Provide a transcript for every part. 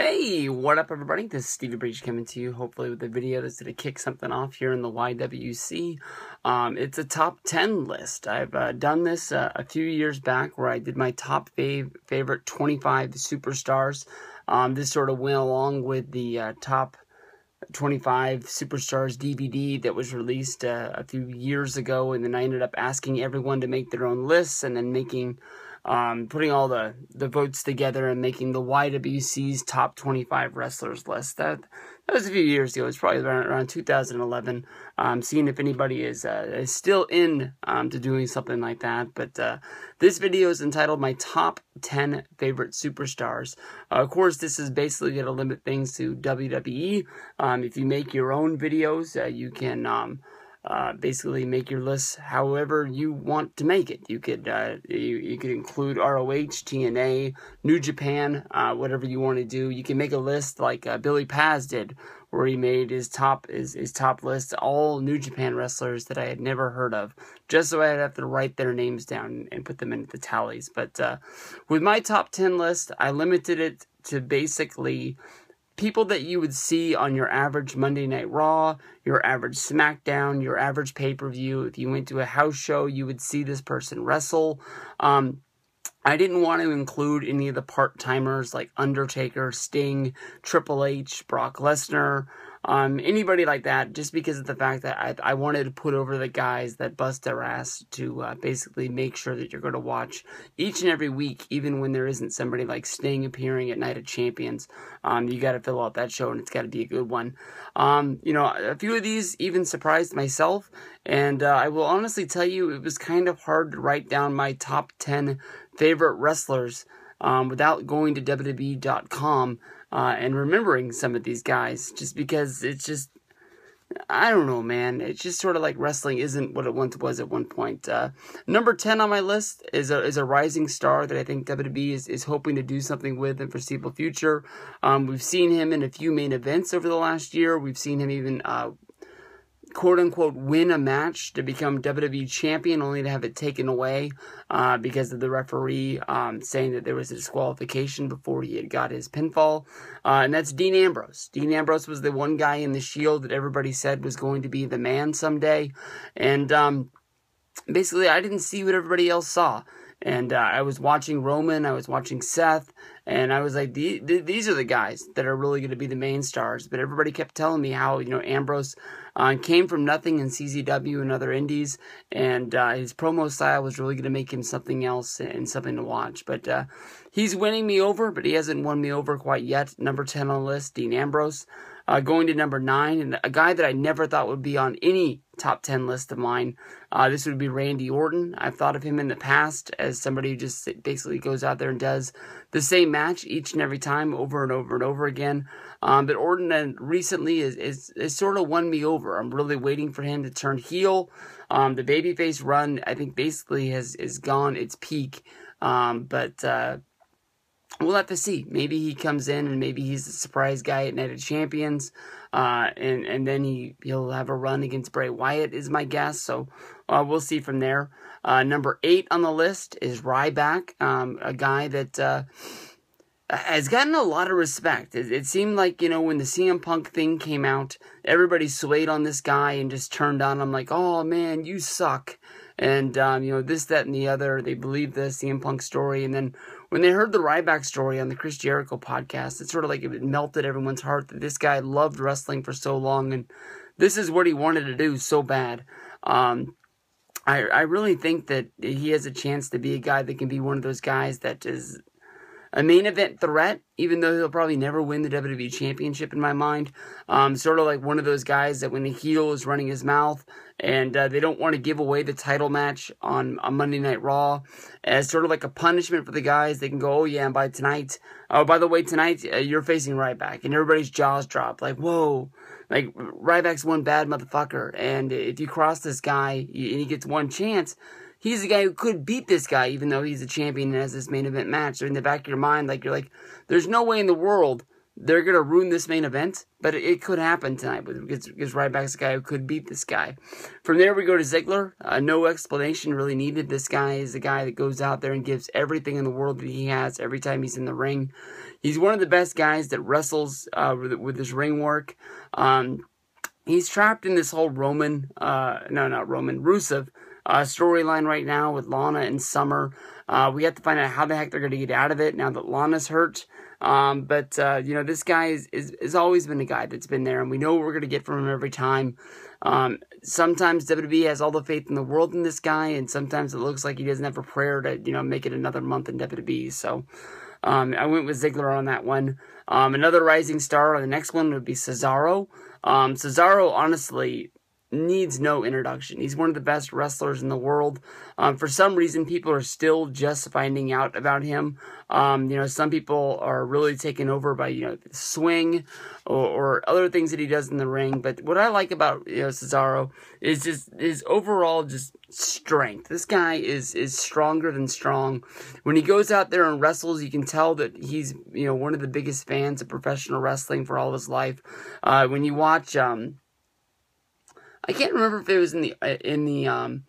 Hey, what up everybody? This is Stevie Breach coming to you, hopefully with a video that's going to kick something off here in the YWC. It's a top 10 list. I've done this a few years back where I did my top favorite 25 superstars. This sort of went along with the top 25 Superstars DVD that was released a few years ago, and then I ended up asking everyone to make their own lists and then putting all the votes together and making the YWC's top 25 wrestlers list. That was a few years ago. It's probably around 2011. Seeing if anybody is still in to doing something like that. But this video is entitled My Top 10 Favorite Superstars. Of course, this is basically going to limit things to WWE. If you make your own videos, you can basically make your list however you want to make it. You could you could include ROH, TNA, New Japan, whatever you want to do. You can make a list like Billy Paz did, where he made his top list, all New Japan wrestlers that I had never heard of, just so I'd have to write their names down and put them into the tallies. But with my top 10 list, I limited it to basically people that you would see on your average Monday Night Raw, your average SmackDown, your average pay-per-view. If you went to a house show, you would see this person wrestle. I didn't want to include any of the part-timers like Undertaker, Sting, Triple H, Brock Lesnar, anybody like that, just because of the fact that I wanted to put over the guys that bust their ass to basically make sure that you're going to watch each and every week, even when there isn't somebody like Sting appearing at Night of Champions. You got to fill out that show, and it's got to be a good one. You know, a few of these even surprised myself, and I will honestly tell you, it was kind of hard to write down my top 10 favorite wrestlers without going to WWE.com and remembering some of these guys, just because it's just, I don't know, man. It's just sort of like wrestling isn't what it once was at one point. Number 10 on my list is a rising star that I think WWE is hoping to do something with in the foreseeable future. We've seen him in a few main events over the last year. We've seen him even quote-unquote win a match to become WWE champion, only to have it taken away because of the referee saying that there was a disqualification before he had got his pinfall. And that's Dean Ambrose. Dean Ambrose was the one guy in the Shield that everybody said was going to be the man someday. And basically, I didn't see what everybody else saw. And I was watching Roman, I was watching Seth, and I was like, these are the guys that are really going to be the main stars. But everybody kept telling me how, you know, Ambrose came from nothing in CZW and other indies, and his promo style was really going to make him something else and something to watch. But he's winning me over, but he hasn't won me over quite yet. Number 10 on the list, Dean Ambrose. Going to number 9, and a guy that I never thought would be on any top 10 list of mine, this would be Randy Orton. I've thought of him in the past as somebody who just basically goes out there and does the same match each and every time over and over and over again. But Orton recently is sort of won me over. I'm really waiting for him to turn heel. The babyface run, I think, basically has gone its peak. We'll have to see. Maybe he comes in and maybe he's the surprise guy at Night of Champions. And then he'll have a run against Bray Wyatt is my guess. So we'll see from there. Number 8 on the list is Ryback, a guy that has gotten a lot of respect. It seemed like, you know, when the CM Punk thing came out, everybody swayed on this guy and just turned on him like, oh man, you suck. And, you know, this, that, and the other. They believed the CM Punk story. And then when they heard the Ryback story on the Chris Jericho podcast, it's sort of like it melted everyone's heart that this guy loved wrestling for so long. And this is what he wanted to do so bad. I really think that he has a chance to be a guy that can be one of those guys that is a main event threat, even though he'll probably never win the WWE Championship in my mind. Sort of like one of those guys that when the heel is running his mouth and they don't want to give away the title match on Monday Night Raw as sort of like a punishment for the guys, they can go, oh yeah, and by the way, tonight you're facing Ryback, and everybody's jaws drop, like, whoa, like Ryback's one bad motherfucker, and if you cross this guy and he gets one chance, he's the guy who could beat this guy, even though he's a champion and has this main event match. So in the back of your mind, like, you're like, there's no way in the world they're going to ruin this main event, but it could happen tonight because Ryback's the guy who could beat this guy. From there, we go to Ziggler. No explanation really needed. This guy is the guy that goes out there and gives everything in the world that he has every time he's in the ring. He's one of the best guys that wrestles with his ring work. He's trapped in this whole Rusev storyline right now with Lana and Summer. We have to find out how the heck they're going to get out of it now that Lana's hurt. But this guy is always been a guy that's been there, and we know what we're going to get from him every time. Sometimes WWE has all the faith in the world in this guy, and sometimes it looks like he doesn't have a prayer to, make it another month in WWE. So, I went with Ziggler on that one. Another rising star on the next one would be Cesaro. Cesaro, honestly, needs no introduction. He's one of the best wrestlers in the world. For some reason, people are still just finding out about him. Some people are really taken over by, the swing or other things that he does in the ring. But what I like about, Cesaro is just his overall just strength. This guy is stronger than strong. When he goes out there and wrestles, you can tell that he's, one of the biggest fans of professional wrestling for all of his life. When you watch, I can't remember if it was in the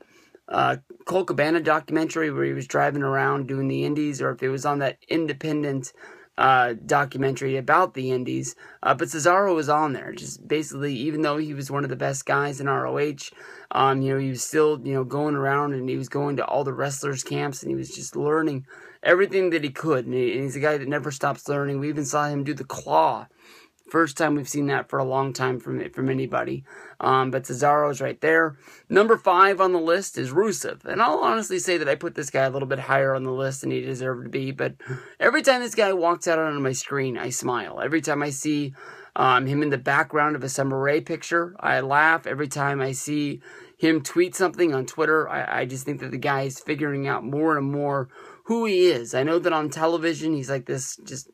Colt Cabana documentary where he was driving around doing the indies, or if it was on that independent documentary about the indies. But Cesaro was on there. Just basically, even though he was one of the best guys in ROH, he was still, going around, and he was going to all the wrestlers' camps, and he was just learning everything that he could. And he's a guy that never stops learning. We even saw him do the claw. First time we've seen that for a long time from anybody. But Cesaro's right there. Number 5 on the list is Rusev. And I'll honestly say that I put this guy a little bit higher on the list than he deserved to be. But every time this guy walks out on my screen, I smile. Every time I see him in the background of a Summer Rae picture, I laugh. Every time I see him tweet something on Twitter, I just think that the guy is figuring out more and more who he is. I know that on television, he's like this just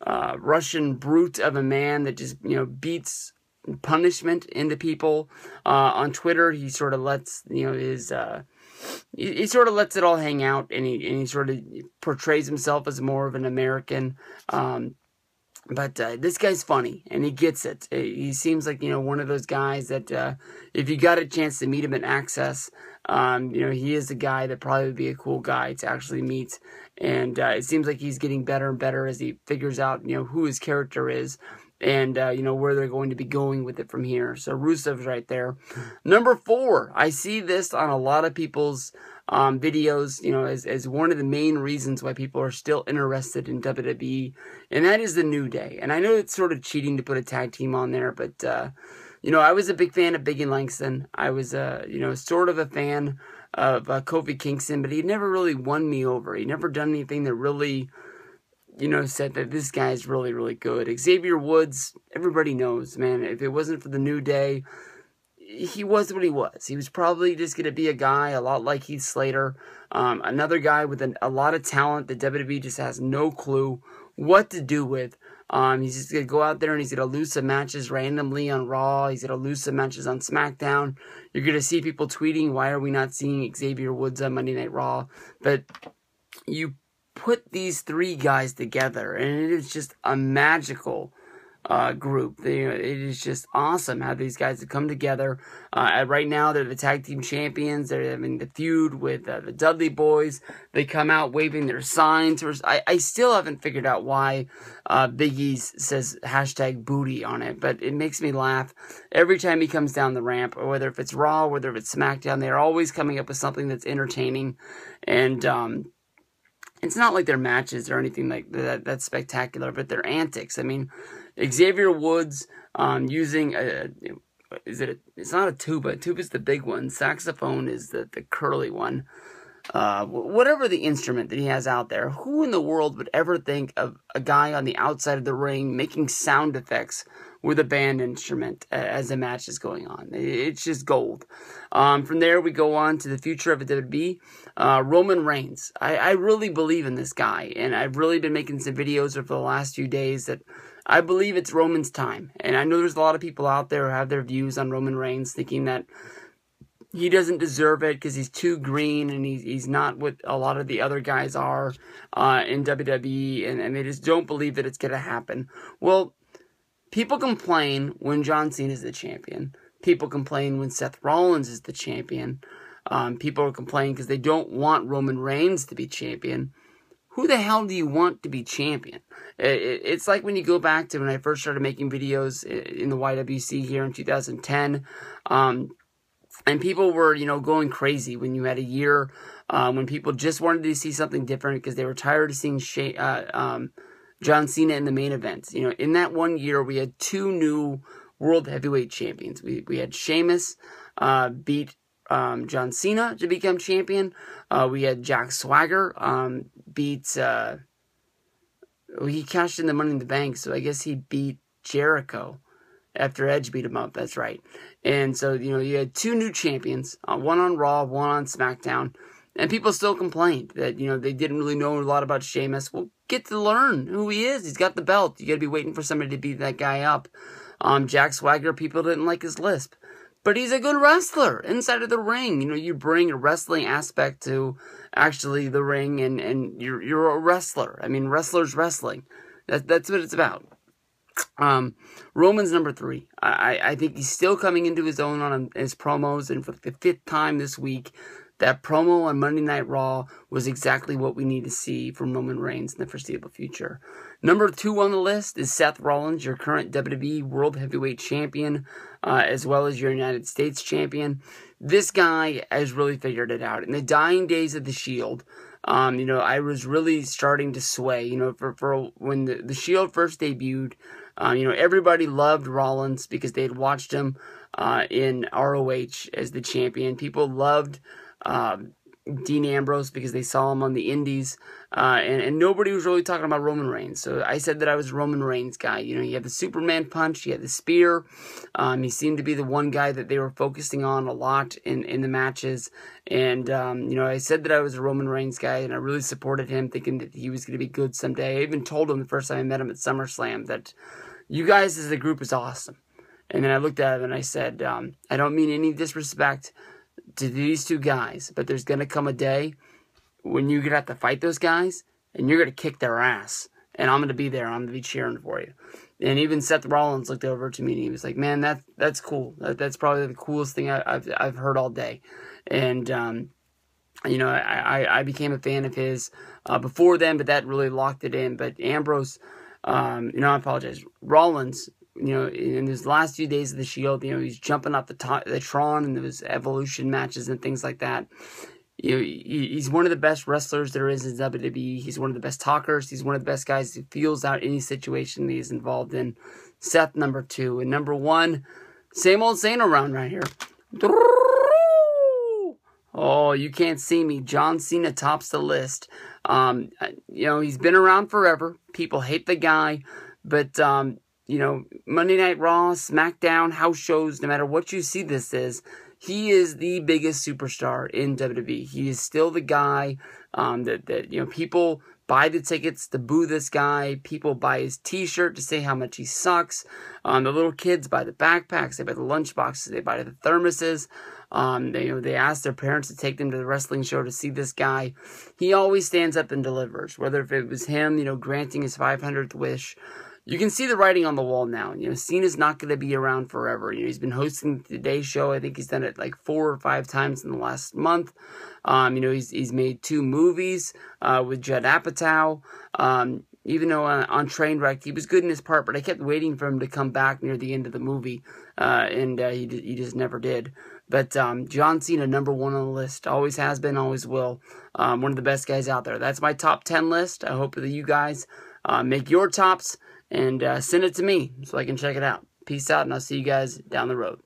Russian brute of a man that just, beats punishment into people. On Twitter, he sort of lets, he sort of lets it all hang out, and he sort of portrays himself as more of an American. But this guy's funny, and he gets it. He seems like, one of those guys that if you got a chance to meet him at Access, he is a guy that probably would be a cool guy to actually meet. And it seems like he's getting better and better as he figures out, who his character is and, where they're going to be going with it from here. So Rusev's right there. Number 4, I see this on a lot of people's videos, as one of the main reasons why people are still interested in WWE, and that is the New Day. And I know it's sort of cheating to put a tag team on there, but, I was a big fan of Biggie Langston. I was, sort of a fan of Kofi Kingston, but he never really won me over. He never done anything that really, said that this guy is really, really good. Xavier Woods, everybody knows, man. If it wasn't for the New Day, he was what he was. He was probably just going to be a guy a lot like Heath Slater, another guy with a lot of talent that WWE just has no clue what to do with. He's just going to go out there and he's going to lose some matches randomly on Raw. He's going to lose some matches on SmackDown. You're going to see people tweeting, why are we not seeing Xavier Woods on Monday Night Raw? But you put these 3 guys together, and it is just a magical group. It is just awesome how these guys have come together. Right now, they're the tag team champions. They're having the feud with the Dudley Boys. They come out waving their signs. I still haven't figured out why Big E says #booty on it, but it makes me laugh every time he comes down the ramp, or whether if it's Raw, whether if it's SmackDown. They're always coming up with something that's entertaining, and it's not like their matches or anything like that that's spectacular, but their antics. I mean, Xavier Woods using it's not a tuba. Tuba's the big one. Saxophone is the curly one. Whatever the instrument that he has out there, who in the world would ever think of a guy on the outside of the ring making sound effects with a band instrument as a match is going on? It's just gold. From there, we go on to the future of the WWE. Roman Reigns. I really believe in this guy, and I've really been making some videos over the last few days that I believe it's Roman's time. And I know there's a lot of people out there who have their views on Roman Reigns, thinking that he doesn't deserve it because he's too green and he's not what a lot of the other guys are in WWE, and they just don't believe that it's going to happen. Well, people complain when John Cena is the champion. People complain when Seth Rollins is the champion. People are complaining because they don't want Roman Reigns to be champion. who the hell do you want to be champion? It's like when you go back to when I first started making videos in the YWC here in 2010, and people were, going crazy when you had a year when people just wanted to see something different because they were tired of seeing John Cena in the main events. In that 1 year, we had 2 new world heavyweight champions. We had Sheamus beat John Cena to become champion. We had Jack Swagger beat... he cashed in the Money in the Bank, so I guess he beat Jericho after Edge beat him up. That's right. And so, you had 2 new champions, one on Raw, one on SmackDown. And people still complained that, they didn't really know a lot about Sheamus. Well, get to learn who he is. He's got the belt. You got to be waiting for somebody to beat that guy up. Jack Swagger, people didn't like his lisp. But he's a good wrestler inside of the ring. You bring a wrestling aspect to actually the ring, and you're a wrestler. I mean, wrestlers wrestling. That's what it's about. Roman's number 3. I think he's still coming into his own on his promos, and for the 5th time this week, that promo on Monday Night Raw was exactly what we need to see from Roman Reigns in the foreseeable future. Number 2 on the list is Seth Rollins, your current WWE World Heavyweight Champion, as well as your United States Champion. This guy has really figured it out. In the dying days of The Shield, I was really starting to sway. For when the Shield first debuted, everybody loved Rollins because they had watched him in ROH as the champion. People loved Dean Ambrose because they saw him on the Indies, and nobody was really talking about Roman Reigns. So I said that I was a Roman Reigns guy. You had the Superman punch, you had the spear. He seemed to be the one guy that they were focusing on a lot in the matches. And, I said that I was a Roman Reigns guy, and I really supported him, thinking that he was going to be good someday. I even told him the first time I met him at SummerSlam that you guys as a group is awesome. And then I looked at him and I said, I don't mean any disrespect to these 2 guys, but there's going to come a day when you're going to have to fight those guys, and you're going to kick their ass, and I'm going to be there, I'm going to be cheering for you. And even Seth Rollins looked over to me, and he was like, man, that's cool. That's probably the coolest thing I've heard all day. And, I became a fan of his before then, but that really locked it in. But Ambrose, I apologize. Rollins, in his last few days of the Shield, he's jumping up the Tron and those Evolution matches and things like that. He's one of the best wrestlers there is in WWE. He's one of the best talkers. He's one of the best guys who feels out any situation that he's involved in. Seth, number 2. And number 1, same old saying around right here. Oh, you can't see me. John Cena tops the list. He's been around forever. People hate the guy. But, Monday Night Raw, SmackDown, house shows, no matter what you see this is, he is the biggest superstar in WWE. He is still the guy that people buy the tickets to boo this guy. People buy his t-shirt to say how much he sucks. The little kids buy the backpacks, they buy the lunchboxes, they buy the thermoses. They ask their parents to take them to the wrestling show to see this guy. He always stands up and delivers, whether if it was him, granting his 500th wish. You can see the writing on the wall now. Cena's not going to be around forever. He's been hosting the Today Show. I think he's done it like 4 or 5 times in the last month. He's made 2 movies with Judd Apatow. Even though on Trainwreck he was good in his part, but I kept waiting for him to come back near the end of the movie, and he just never did. But John Cena, number 1 on the list, always has been, always will. One of the best guys out there. That's my top 10 list. I hope that you guys make your tops and send it to me so I can check it out. Peace out, and I'll see you guys down the road.